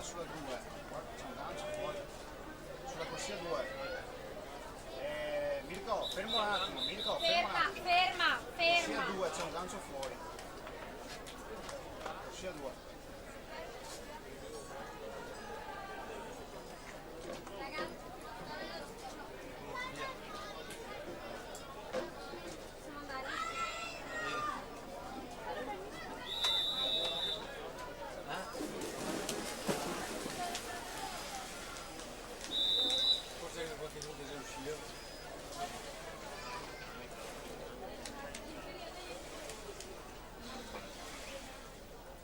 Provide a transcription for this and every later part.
Sulla 2, c'è un gancio fuori, sulla corsia 2. Mirko, fermo un attimo, Mirko, Ferma. Corsia 2, c'è un gancio fuori. Corsia 2.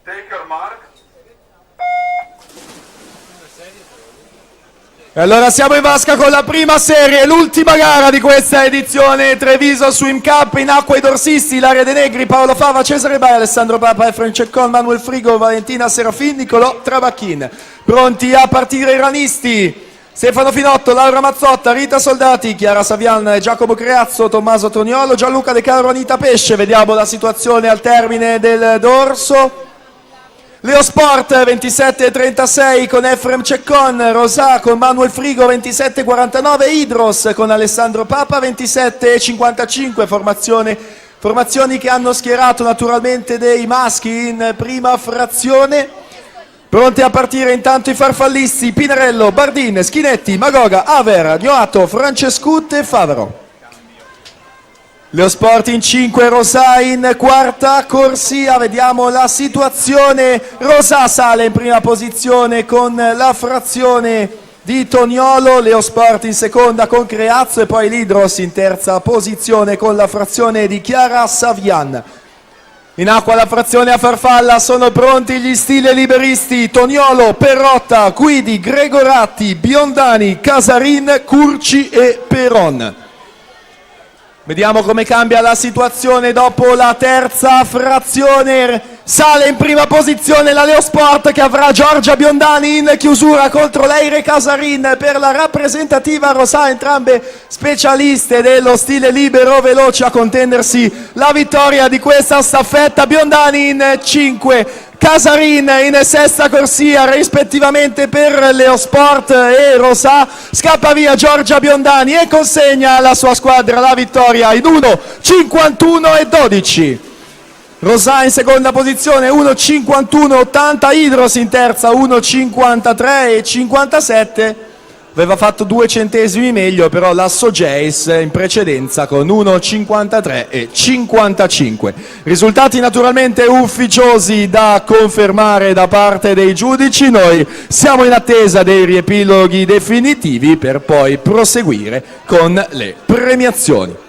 Take your mark. E allora siamo in vasca con la prima serie, l'ultima gara di questa edizione Treviso Swim Cup. In acqua i dorsisti, Ilaria De Negri, Paolo Fava, Cesare Bai, Alessandro Papa, Efren Ceccon, Manuel Frigo, Valentina Serafin, Nicolò Trabacchin. Pronti a partire i ranisti: Stefano Finotto, Laura Mazzotta, Rita Soldati, Chiara Savian, Giacomo Creazzo, Tommaso Toniolo, Gianluca De Caro, Anita Pesce. Vediamo la situazione al termine del dorso. Leosport 27,36 con Efrem Ceccon, Rosà con Manuel Frigo 27,49, Idros con Alessandro Papa 27,55, formazioni che hanno schierato naturalmente dei maschi in prima frazione. Pronti a partire intanto i farfallisti: Pinarello, Bardin, Schinetti, Magoga, Aver, Gnoato, Francescut e Favaro. Leosport in 5, Rosà in quarta corsia. Vediamo la situazione: Rosà sale in prima posizione con la frazione di Toniolo, Leosport in seconda con Creazzo e poi l'Idros in terza posizione con la frazione di Chiara Savian. In acqua la frazione a farfalla, sono pronti gli stile liberisti: Toniolo, Perrotta, Guidi, Gregoratti, Biondani, Casarin, Curci e Peron. Vediamo come cambia la situazione dopo la terza frazione. Sale in prima posizione la Leosport, che avrà Giorgia Biondani in chiusura contro Leire Casarin per la rappresentativa Rosà, entrambe specialiste dello stile libero veloce a contendersi la vittoria di questa staffetta. Biondani in 5, Casarin in sesta corsia rispettivamente per Leosport e Rosà. Scappa via Giorgia Biondani e consegna alla sua squadra la vittoria in 1:51:12. Rosà in seconda posizione 1:51:80, Idros in terza 1:53:57. Aveva fatto 2 centesimi meglio però l'Asso Jace in precedenza con 1:53:55. Risultati naturalmente ufficiosi da confermare da parte dei giudici. Noi siamo in attesa dei riepiloghi definitivi per poi proseguire con le premiazioni.